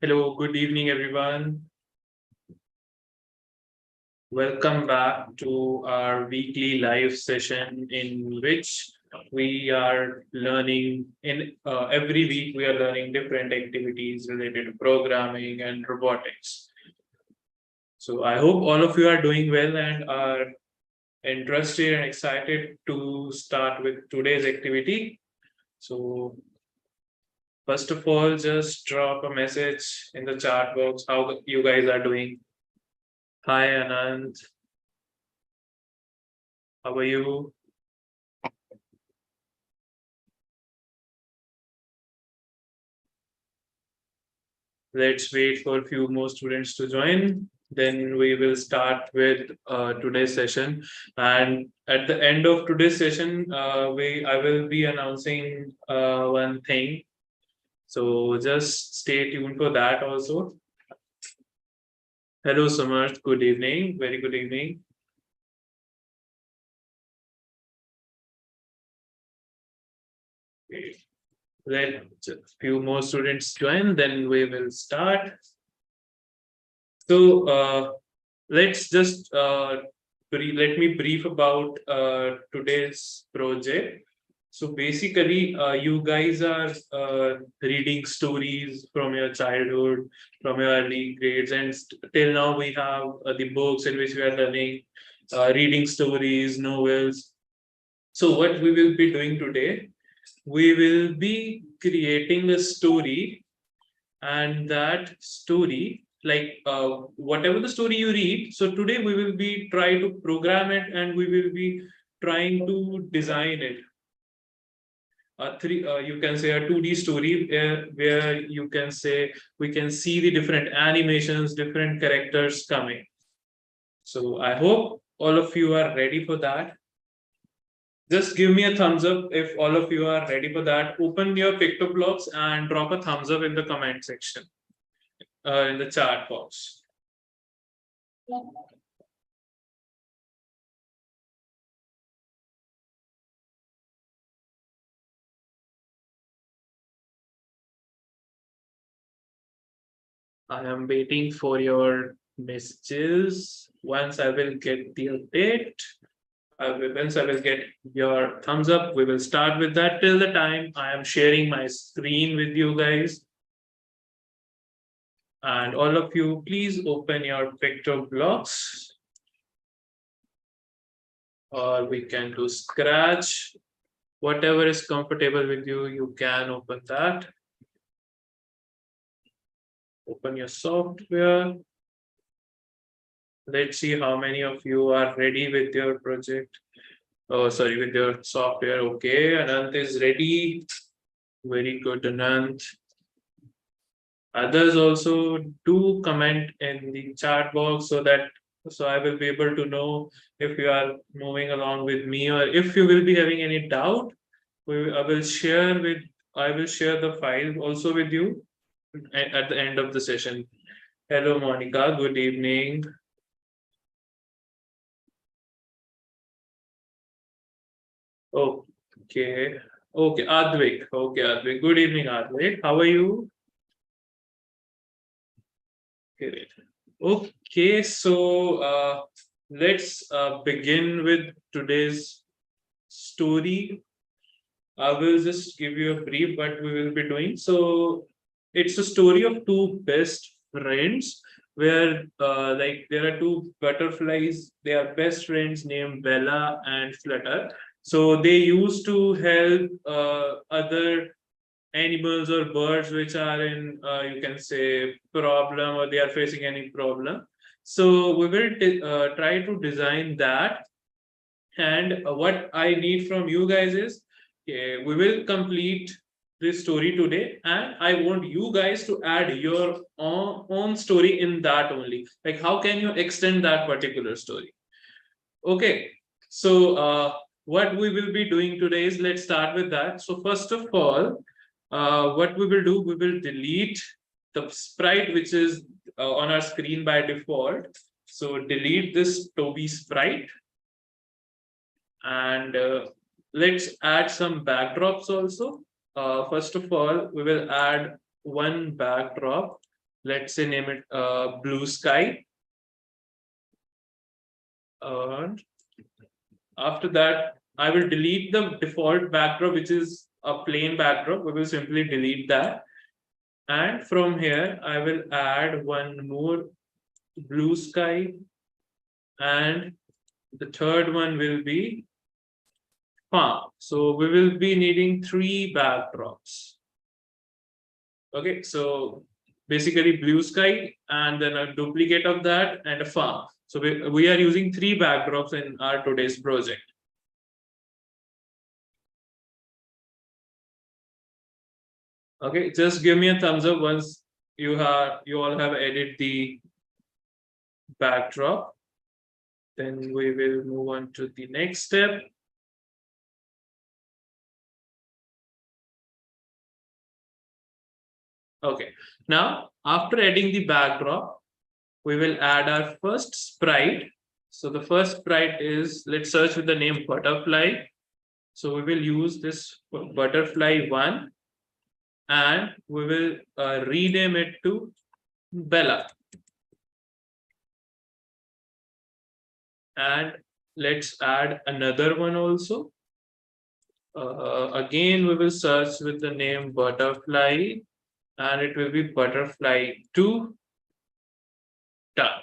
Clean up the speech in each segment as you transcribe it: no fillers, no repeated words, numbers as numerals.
Hello, good evening, everyone. Welcome back to our weekly live session in which we are learning every week we are learning different activities related to programming and robotics. So I hope all of you are doing well and are interested and excited to start with today's activity. So first of all, just drop a message in the chat box how you guys are doing. Hi, Anand. How are you? Let's wait for a few more students to join. Then we will start with today's session. And at the end of today's session, I will be announcing one thing. So just stay tuned for that also. Hello, Samarth. Good evening. Very good evening. Let a few more students join, then we will start. So let's just let me brief about today's project. So basically, you guys are reading stories from your childhood, from your early grades, and till now we have the books in which we are learning reading stories, novels. So what we will be doing today, we will be creating a story, and that story, like whatever the story you read, so today we will be trying to program it and we will be trying to design it you can say a 2D story where you can say we can see the different animations, different characters coming. So I hope all of you are ready for that. Just give me a thumbs up if all of you are ready for that. Open your picto blocks and drop a thumbs up in the comment section, in the chat box. I am waiting for your messages. Once I will get the update, once I will get your thumbs up, we will start with that. Till the time, I am sharing my screen with you guys. And all of you, please open your picture blocks. Or we can do Scratch. Whatever is comfortable with you, you can open that. Open your software. Let's see how many of you are ready with your project. Oh, sorry, with your software. Okay, Anant is ready. Very good, Anant. Others also do comment in the chat box so I will be able to know if you are moving along with me, or if you will be having any doubt. I will share the file also with you at the end of the session. Hello, Monica. Good evening. Okay. Okay, Advik. Okay, Advik. Good evening, Advik. How are you? Great. Okay, so let's begin with today's story. I will just give you a brief what we will be doing. So it's a story of two best friends where like there are two butterflies. They are best friends named Bella and Flutter. So they used to help other animals or birds which are in you can say problem, or they are facing any problem. So we will try to design that. And what I need from you guys is, okay, we will complete this story today, and I want you guys to add your own story in that only. Like, how can you extend that particular story? Okay, so what we will be doing today is, let's start with that. So first of all, what we will do, we will delete the sprite which is on our screen by default. So delete this Toby sprite, and let's add some backdrops also. First of all, we will add one backdrop. let's say name it blue sky. And after that, I will delete the default backdrop, which is a plain backdrop. We will simply delete that. And from here, I will add one more blue sky. And the third one will be farm. So we will be needing 3 backdrops. Okay, so basically blue sky and then a duplicate of that and a farm. So we are using 3 backdrops in our today's project. Okay, just give me a thumbs up once you all have added the backdrop. Then we will move on to the next step. Okay, now after adding the backdrop, we will add our first sprite. So the first sprite is, let's search with the name butterfly. So we will use this butterfly one and we will rename it to Bella. And let's add another one also. Again, we will search with the name butterfly and it will be butterfly 2. Done.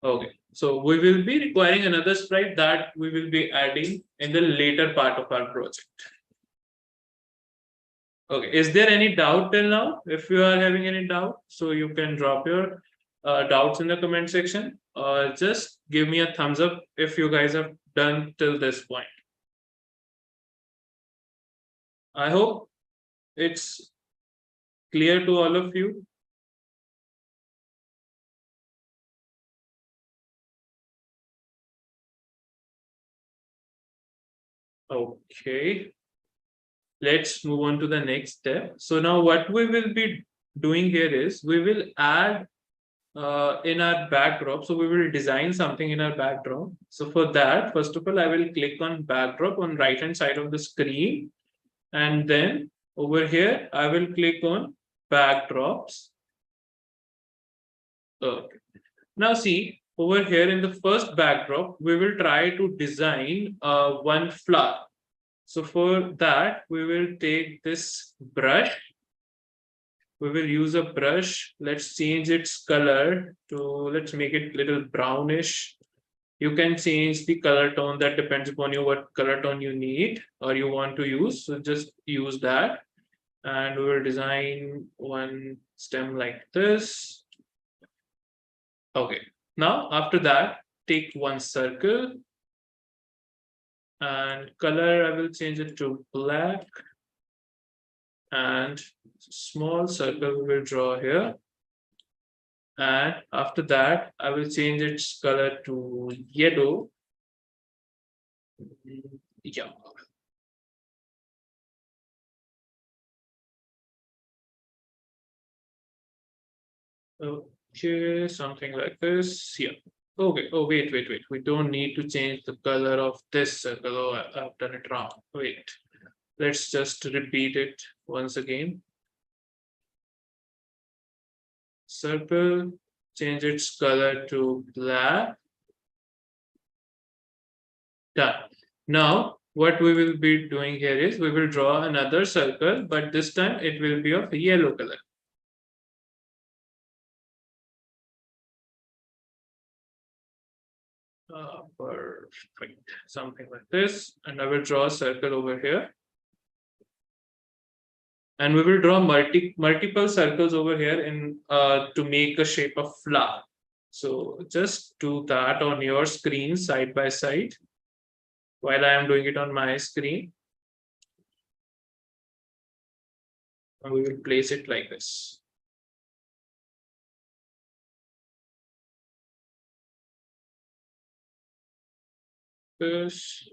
Okay, so we will be requiring another sprite that we will be adding in the later part of our project. Okay, is there any doubt till now? If you are having any doubt, so you can drop your doubts in the comment section or just give me a thumbs up if you guys have done till this point. I hope it's clear to all of you. Okay, let's move on to the next step. So now what we will be doing here is we will add in our backdrop. So we will design something in our backdrop. So for that, first of all, I will click on backdrop on right hand side of the screen. And then over here, I will click on backdrops. Okay. Now see, over here in the first backdrop, we will try to design one flower. So for that, we will take this brush. We will use a brush. Let's change its color to, let's make it little brownish. You can change the color tone, that depends upon you what color tone you need or you want to use. So just use that. And we will design one stem like this. Okay, now after that, take one circle and color, I will change it to black. And small circle we will draw here. And after that, I will change its color to yellow. Yeah. Okay, something like this. Yeah. Okay. Oh, wait. We don't need to change the color of this circle. Oh, I've done it wrong. Wait. Let's just repeat it once again. Circle, change its color to black. Done. Now, what we will be doing here is we will draw another circle, but this time it will be of yellow color. Perfect. Something like this. And I will draw a circle over here. And we will draw multiple circles over here in to make a shape of flower. So just do that on your screen side by side while I am doing it on my screen. And we will place it like this. This.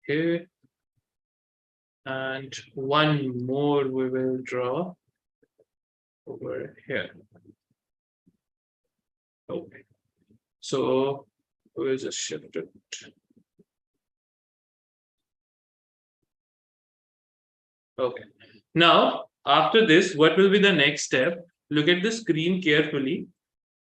Okay. And one more we will draw over here. Okay. So we'll just shift it. Okay. Now after this, what will be the next step? Look at the screen carefully.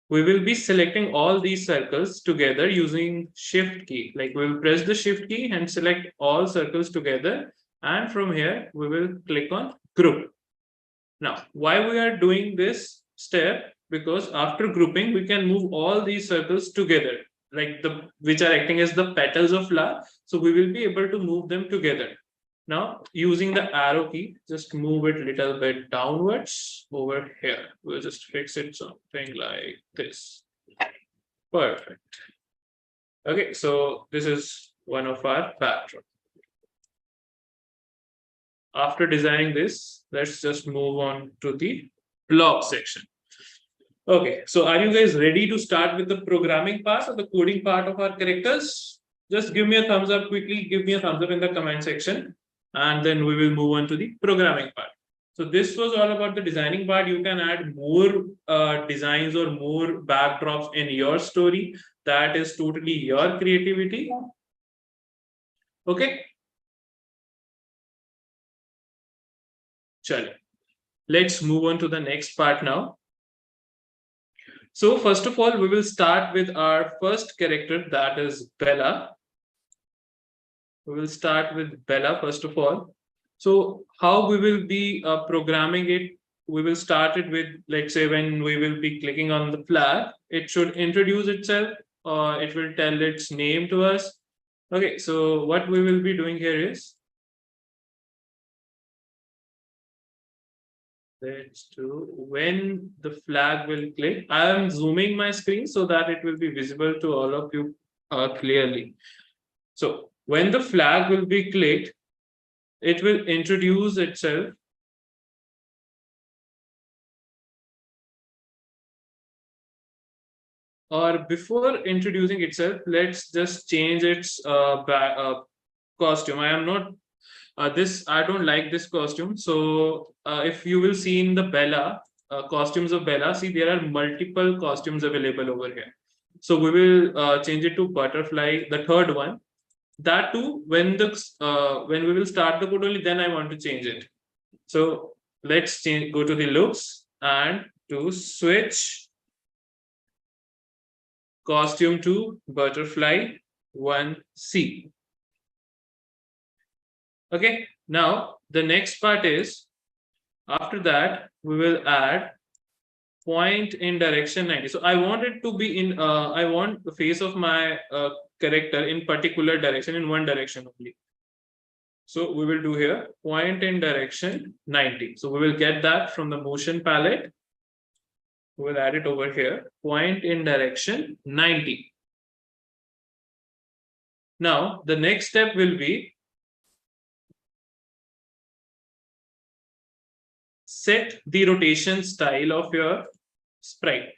We will be selecting all these circles together using shift key. Like we will press the shift key and select all circles together. And from here, we will click on group. Now, why we are doing this step? Because after grouping, we can move all these circles together, like which are acting as the petals of flower. So we will be able to move them together. Now, using the arrow key, just move it a little bit downwards over here. We'll just fix it something like this. Perfect. Okay, so this is one of our backdrop. After designing this, let's just move on to the blog section. Okay, so are you guys ready to start with the programming part or the coding part of our characters? Just give me a thumbs up quickly. Give me a thumbs up in the comment section, and then we will move on to the programming part. So this was all about the designing part. You can add more designs or more backdrops in your story. That is totally your creativity. Okay. Chalo. Let's move on to the next part now. So first of all, we will start with our first character, that is Bella. We will start with Bella first of all. So how we will be programming it, we will start it with, let's say when we will be clicking on the flag, it should introduce itself, or it will tell its name to us. Okay, so what we will be doing here is, let's do, when the flag will click, I am zooming my screen so that it will be visible to all of you clearly. So when the flag will be clicked, it will introduce itself. Or before introducing itself, let's just change its costume. I am not I don't like this costume. So if you will see in the Bella costumes of Bella, see there are multiple costumes available over here. So we will change it to butterfly, the third one. That too, when we will start the code only, then I want to change it. So let's go to the looks and to switch costume to butterfly 1C. Okay, now the next part is, after that we will add point in direction 90. So I want it to be in I want the face of my character in particular direction, in one direction only. So we will do here point in direction 90. So we will get that from the motion palette. We will add it over here, point in direction 90. Now the next step will be set the rotation style of your sprite.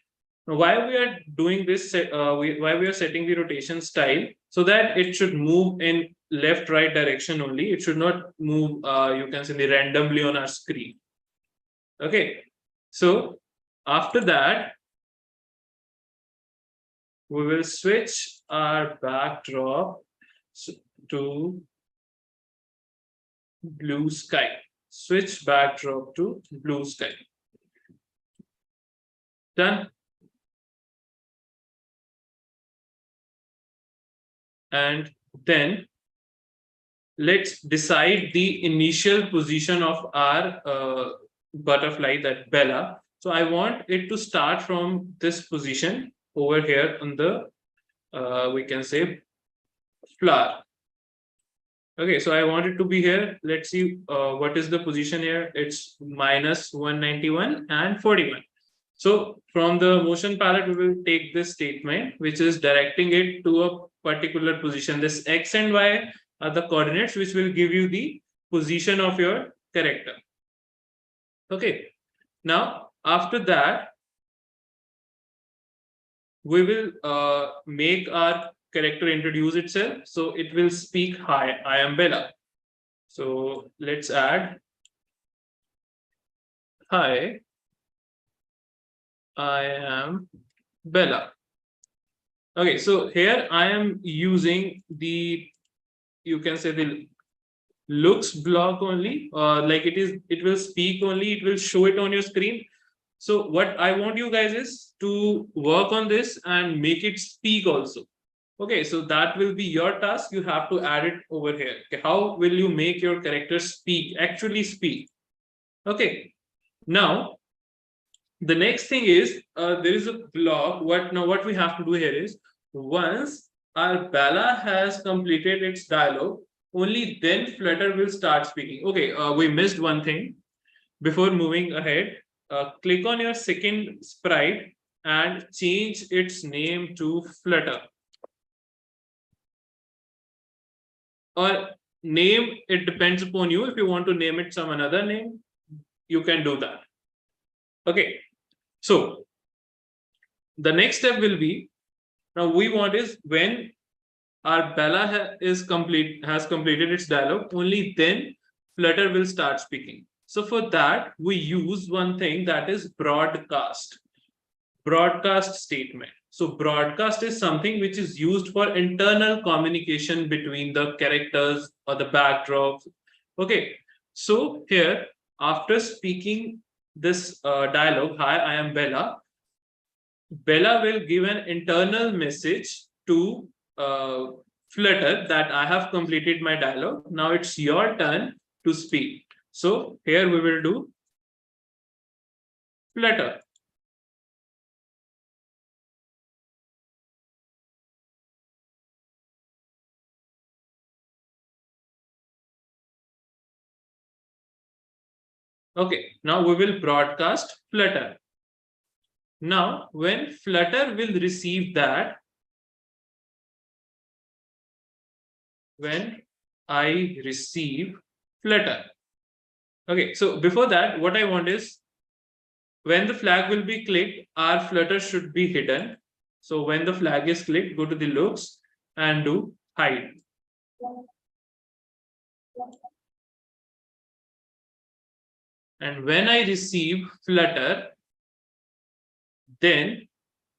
Now, why we are doing this, why we are setting the rotation style, so that it should move in left right direction only. It should not move, you can say, randomly on our screen. Okay, so after that, we will switch our backdrop to blue sky. Switch backdrop to blue sky. Done. And then let's decide the initial position of our butterfly, that Bella. So I want it to start from this position over here on the, we can say, flower. Okay, so I want it to be here. Let's see what is the position here. It's minus 191 and 41. So from the motion palette, we will take this statement, which is directing it to a particular position. This X and Y are the coordinates which will give you the position of your character. Okay. Now, after that, we will make our character introduce itself. So it will speak, "Hi, I am Bella." So let's add, "Hi, I am Bella." Okay, so here I am using the, you can say, the looks block only, like it will speak only, it will show it on your screen. So what I want you guys is to work on this and make it speak also. Okay, so that will be your task. You have to add it over here. Okay, how will you make your character speak, actually speak? Okay, now the next thing is there is a block. What we have to do here is, once our Bella has completed its dialogue, only then Flutter will start speaking. Okay, we missed one thing. Before moving ahead, click on your second sprite and change its name to Flutter. Or name, it depends upon you. If you want to name it some another name, you can do that. Okay, so the next step will be, now we want is when our Bella has completed its dialogue, only then Flutter will start speaking. So for that, we use one thing, that is broadcast statement. So broadcast is something which is used for internal communication between the characters or the backdrops. Okay, so here, after speaking this dialogue, hi, I am Bella, Bella will give an internal message to Flutter that I have completed my dialogue. Now it's your turn to speak. So here we will do Flutter. Okay, now we will broadcast Flutter. Now, when Flutter will receive that, when I receive Flutter. Okay, so before that, what I want is, when the flag will be clicked, our Flutter should be hidden. So when the flag is clicked, go to the looks and do hide. And when I receive Flutter, then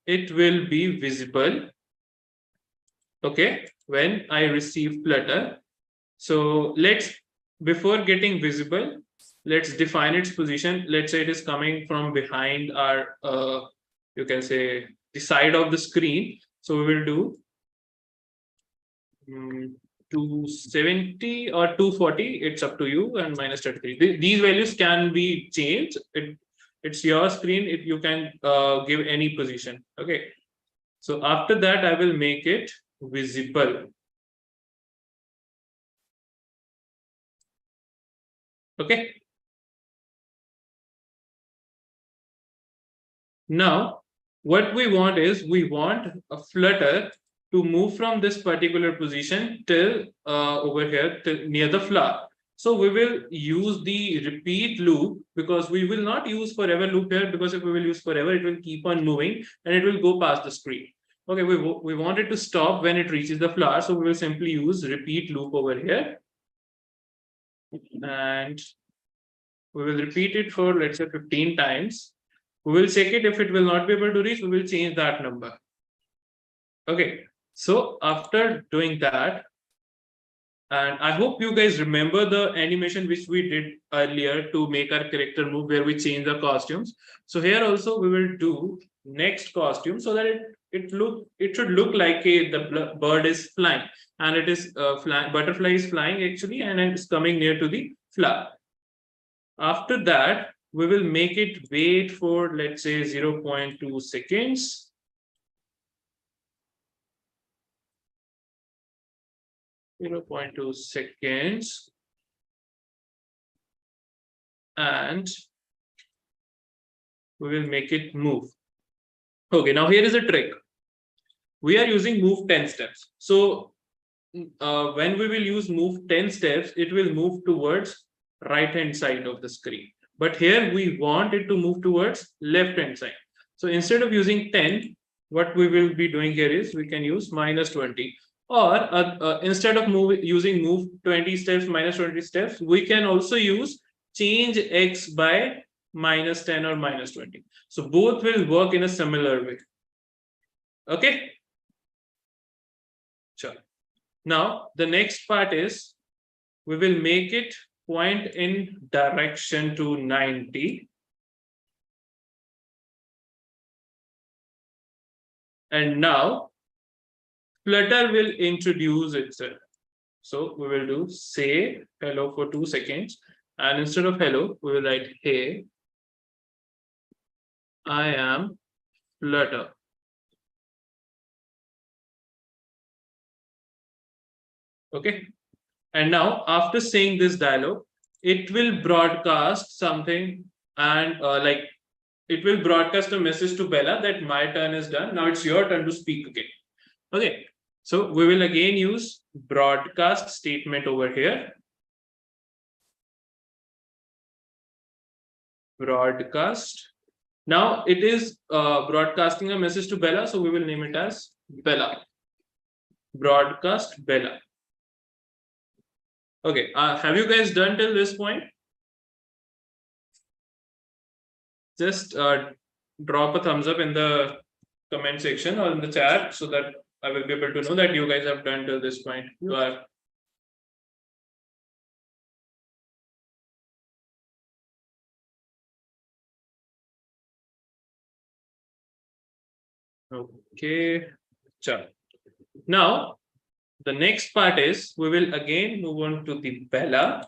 it will be visible. Okay, when I receive Flutter. So before getting visible, let's define its position. Let's say it is coming from behind our, you can say, the side of the screen. So we will do 270 or 240. It's up to you, and minus 33. These values can be changed. It's your screen. You can give any position. Okay. So after that, I will make it visible. Okay. Now, what we want is, we want a Flutter to move from this particular position till over here, till near the flower. So we will use the repeat loop, because we will not use forever loop here, because if we will use forever, it will keep on moving and it will go past the screen. Okay, we want it to stop when it reaches the flower. So we will simply use repeat loop over here. And we will repeat it for, let's say, 15 times. We will check it. If it will not be able to reach, we will change that number. Okay, so after doing that, and I hope you guys remember the animation which we did earlier to make our character move, where we change the costumes. So here also we will do next costume, so that it should look like the bird is flying, and it is butterfly is flying actually, and it's coming near to the flower. After that, we will make it wait for, let's say, 0.2 seconds. .2 seconds. And we will make it move. Okay, now here is a trick. We are using move 10 steps. So when we will use move 10 steps, it will move towards right hand side of the screen. But here we want it to move towards left hand side. So instead of using 10, what we will be doing here is, we can use minus 20. Or instead of using move 20 steps, minus 20 steps, we can also use change x by minus 10 or minus 20. So both will work in a similar way. Okay. Sure. Now the next part is, we will make it point in direction to 90. And now Flutter will introduce itself. So we will do say hello for 2 seconds. And instead of hello, we will write, hey, I am Flutter. Okay. And now after saying this dialogue, it will broadcast something and like it will broadcast a message to Bella that my turn is done. Now it's your turn to speak again. Okay. So we will again use broadcast statement over here. Broadcast. Now it is broadcasting a message to Bella. So we will name it as Bella. Broadcast Bella. Okay. Have you guys done till this point? Just drop a thumbs up in the comment section or in the chat so that I will be able to know that you guys have done till this point. You are. Okay. Now, the next part is we will again move on to the Bella.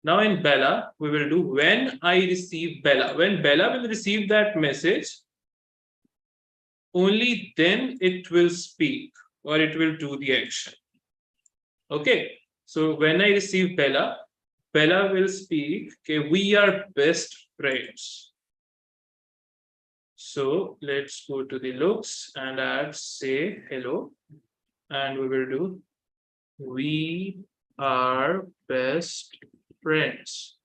Now in Bella, we will do when I receive Bella. When Bella will receive that message, only then it will speak or it will do the action. Okay. So when I receive Bella, Bella will speak, okay, we are best friends. So let's go to the looks and add say hello. And we will do we are best friends.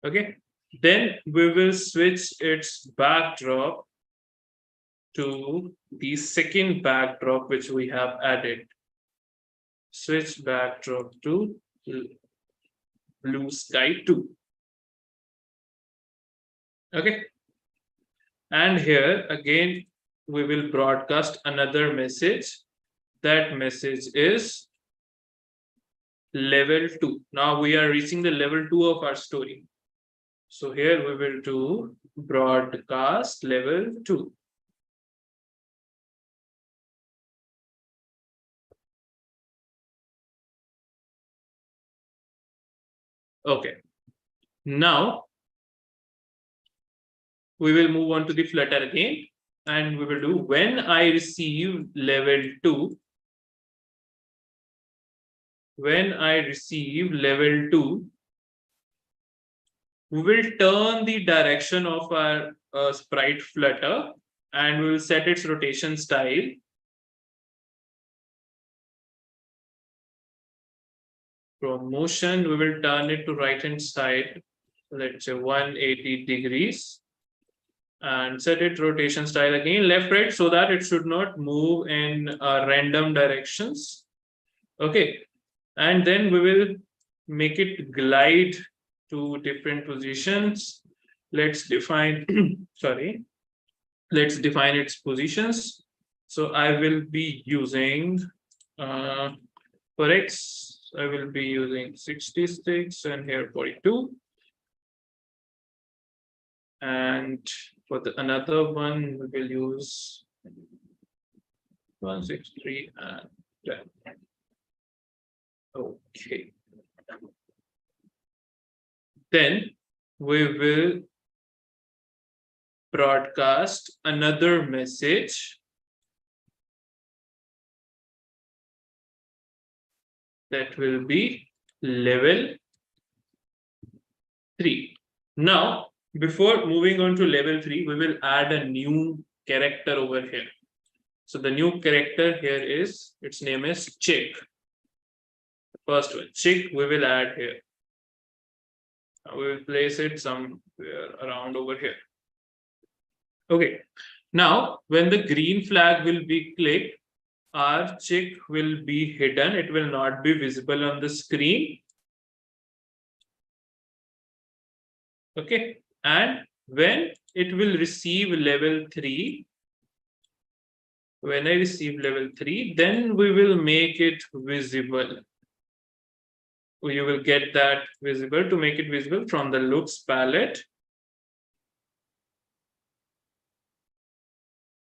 Okay. Then we will switch its backdrop to the second backdrop which we have added. Switch backdrop to blue sky 2. Okay. And here again, we will broadcast another message. That message is level 2. Now we are reaching the level 2 of our story. So here we will do broadcast level 2. Okay. Now we will move on to the Flutter again and we will do when I receive level 2. When I receive level 2, we will turn the direction of our sprite Flutter and we will set its rotation style. From motion, we will turn it to right hand side, let's say 180 degrees. And set it rotation style again, left, right, so that it should not move in random directions. Okay. And then we will make it glide to different positions. Let's define, sorry, let's define its positions. So I will be using, for X, I will be using 66 and here 42. And for another one, we will use 163 and 10. Okay. Then we will broadcast another message that will be level 3. Now, before moving on to level 3, we will add a new character over here. So the new character here is, its name is chick. The first one, chick, we will add here. We will place it somewhere around over here. Okay. Now, when the green flag will be clicked, our chick will be hidden. It will not be visible on the screen. Okay. And when it will receive level 3, When I receive level 3, then we will make it visible. You will get that visible. To make it visible from the looks palette.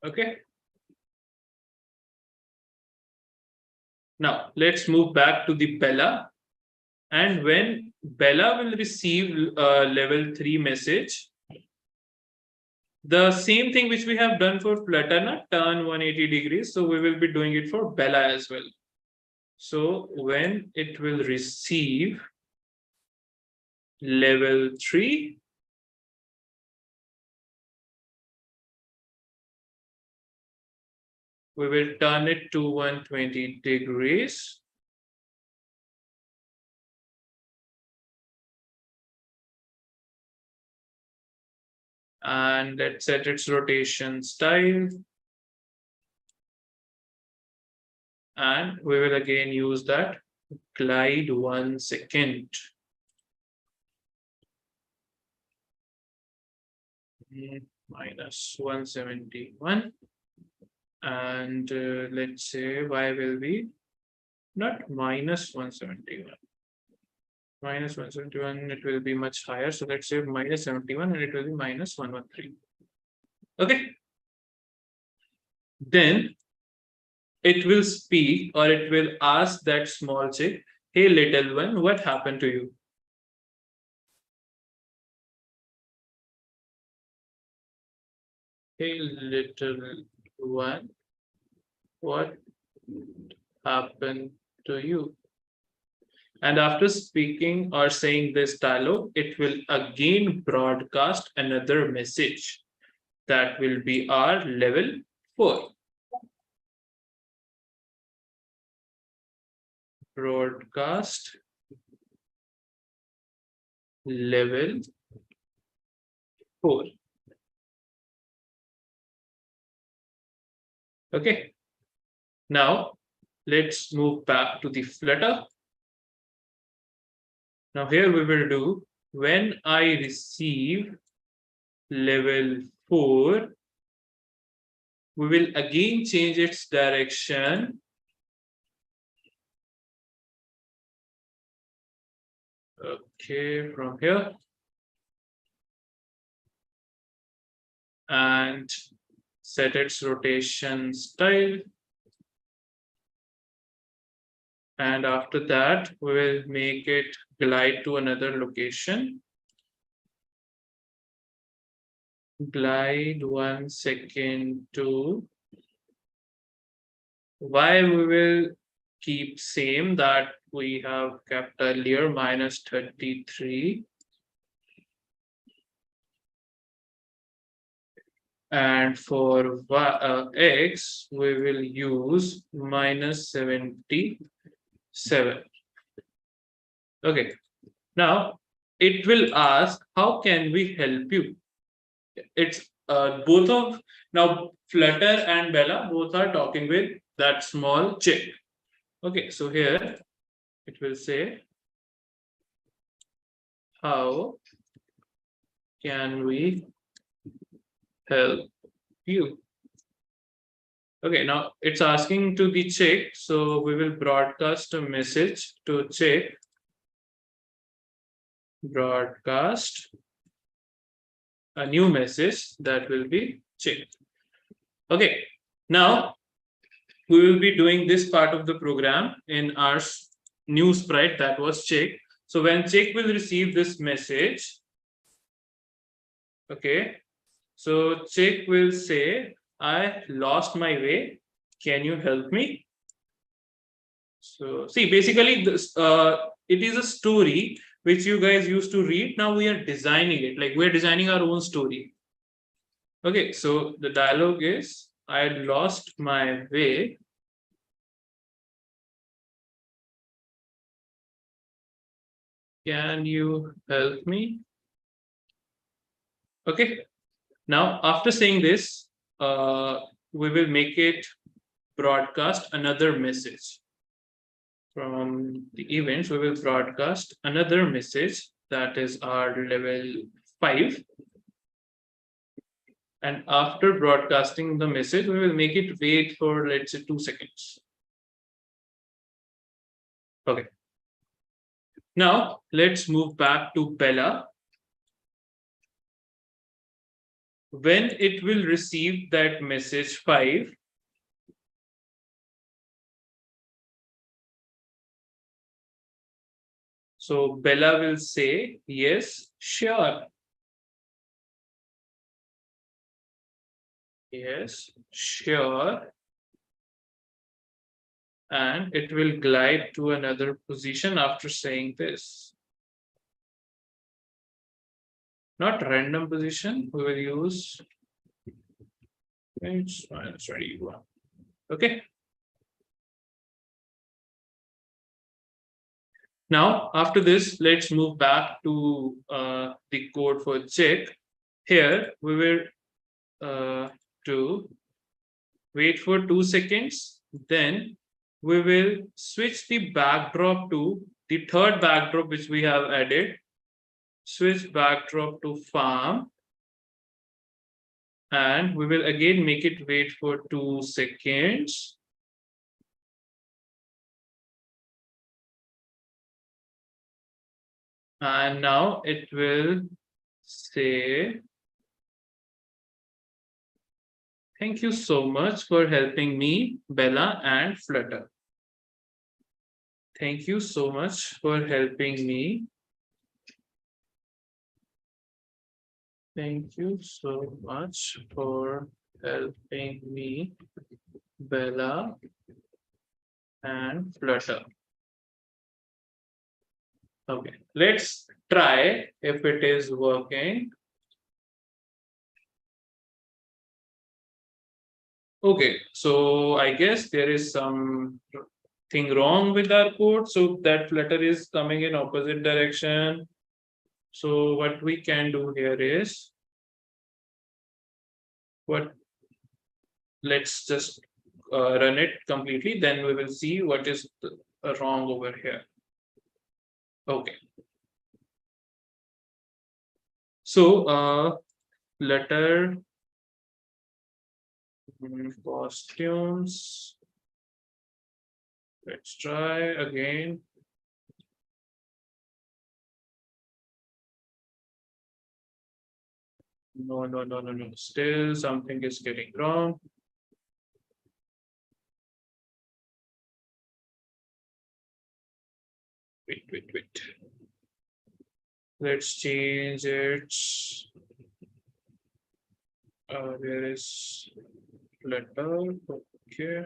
Okay. Now let's move back to the Bella. And when Bella will receive level 3 message, the same thing which we have done for Flutter, turn 180 degrees. So we will be doing it for Bella as well. So when it will receive level 3, we will turn it to 120 degrees. And let's set its rotation style. And we will again use that glide 1 second. Minus 171. And let's say y will be not minus 171. Minus 171, it will be much higher. So let's say minus 71 and it will be minus 113. Okay. Then it will speak or it will ask that small chick, hey, little one, what happened to you? Hey, little one, what happened to you? And after speaking or saying this dialogue, it will again broadcast another message that will be our level 4. Broadcast level 4. Okay. Now let's move back to the Flutter. Now here we will do when I receive level 4, we will again change its direction. Okay, from here. And set its rotation style. And after that, we will make it glide to another location. Glide 1 second to y we will keep same that we have kept earlier, minus 33. And for x, we will use minus 77. Okay. Now, it will ask, how can we help you? It's both of, now Flutter and Bella both are talking with that small chick. Okay, so here it will say, how can we help you? Okay, now it's asking to the chick, so we will broadcast a message to chick. Broadcast a new message that will be chick. Okay, now we will be doing this part of the program in our new sprite that was chick. So when chick will receive this message, okay, so chick will say, I lost my way. Can you help me? So see, basically this it is a story which you guys used to read. Now we are designing it, like we're designing our own story. Okay, so the dialogue is, I lost my way. Can you help me? Okay, now after saying this, we will make it broadcast another message. From the events, we will broadcast another message that is our level 5. And after broadcasting the message, we will make it wait for, let's say, 2 seconds. Okay. Now let's move back to Bella. When it will receive that message 5, so Bella will say, yes, sure. Yes, sure. And it will glide to another position after saying this. Not random position, we will use -21. Okay. Now, after this, let's move back to the code for check. Here, we will to wait for 2 seconds. Then we will switch the backdrop to the third backdrop which we have added. Switch backdrop to farm. And we will again make it wait for 2 seconds. And now it will say, thank you so much for helping me, Bella and Flutter. Thank you so much for helping me. Thank you so much for helping me, Bella and Flutter. Okay, let's try if it is working. Okay, so I guess there is something wrong with our code. So that Flutter is coming in opposite direction. So what we can do here is let's just run it completely. Then we will see what is wrong over here. Okay. So letter costumes. Let's try again. No. Still something is getting wrong. Wait. Let's change it. There is letter. Okay.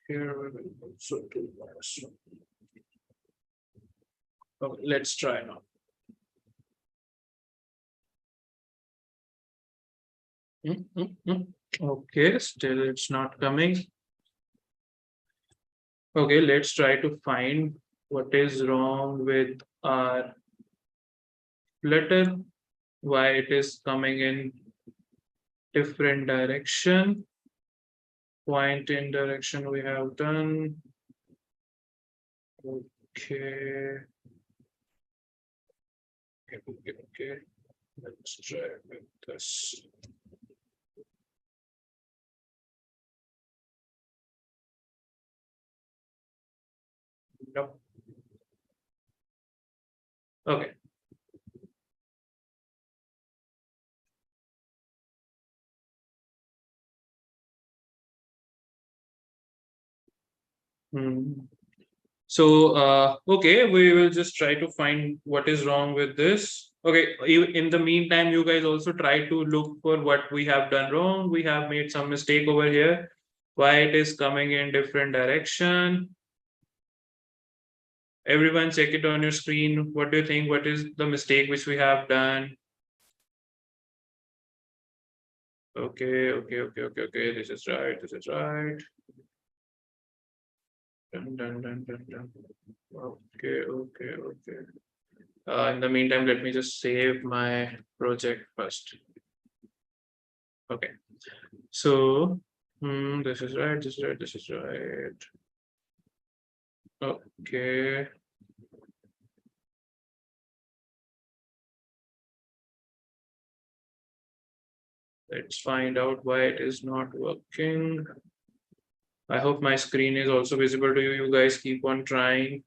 Here we will also do this. Okay, let's try now. Okay, still it's not coming. Okay, let's try to find what is wrong with our letter, why it is coming in different direction. Point in direction we have done. Okay. Let's try with this. Nope. Okay. So, okay, we will just try to find what is wrong with this. Okay, in the meantime, you guys also try to look for what we have done wrong. We have made some mistake over here. Why it is coming in different direction. Everyone check it on your screen. What do you think? What is the mistake which we have done? Okay. This is right. Done. Okay. In the meantime, let me just save my project first. Okay. So this is right. Okay. Let's find out why it is not working. I hope my screen is also visible to you. You guys keep on trying.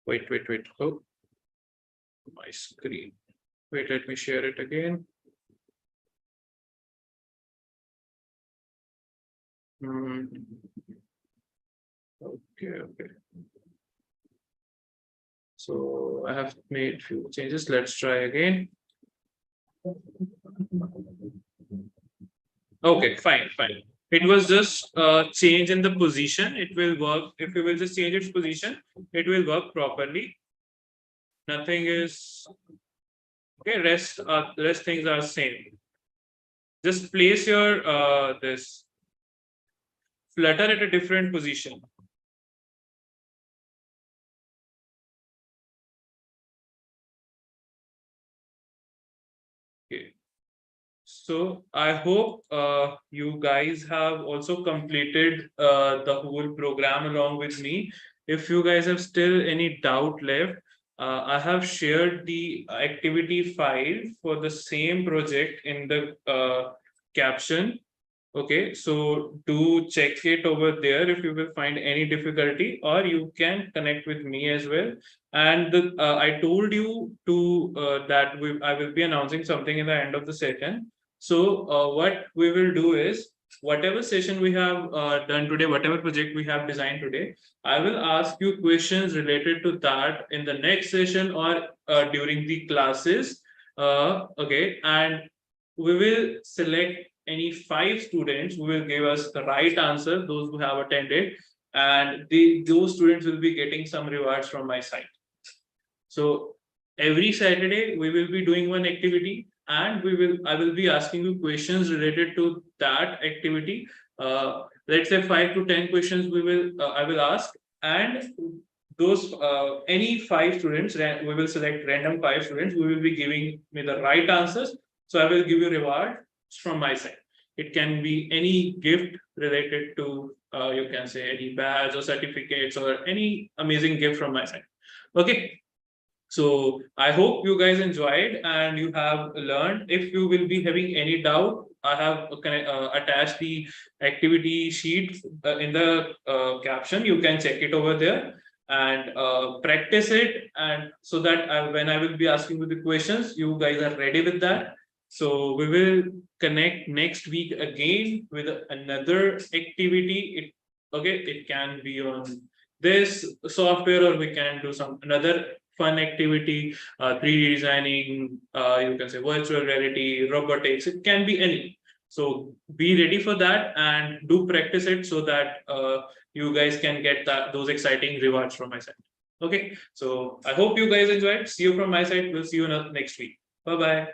Wait. Oh, my screen. Wait, let me share it again. Okay. So I have made few changes. Let's try again. Okay, fine. It was just change in the position. It will work. If you will just change its position, it will work properly. Nothing is okay. Rest things are same. Just place your this Flutter at a different position. Okay. So I hope you guys have also completed the whole program along with me. If you guys have still any doubt left, I have shared the activity file for the same project in the caption. Okay, so do check it over there if you will find any difficulty, or you can connect with me as well. And I told you to I will be announcing something in the end of the session. So what we will do is whatever session we have done today, whatever project we have designed today, I will ask you questions related to that in the next session or during the classes. Okay, and we will select any 5 students who will give us the right answer, those who have attended, and those students will be getting some rewards from my side. So every Saturday we will be doing one activity, and I will be asking you questions related to that activity. Let's say 5 to 10 questions I will ask, and those any 5 students, we will select random 5 students who will be giving me the right answers. So I will give you reward from my side. It can be any gift related to you can say any badge or certificates or any amazing gift from my side. Okay. So I hope you guys enjoyed and you have learned. If you will be having any doubt, I have attached the activity sheet in the caption. You can check it over there and practice it. And so that when I will be asking you the questions, you guys are ready with that. So we will connect next week again with another activity. It can be on this software, or we can do some another fun activity, 3D designing, you can say virtual reality, robotics, it can be any. So be ready for that and do practice it so that you guys can get those exciting rewards from my side. Okay, so I hope you guys enjoyed. See you from my side. We'll see you next week. Bye bye.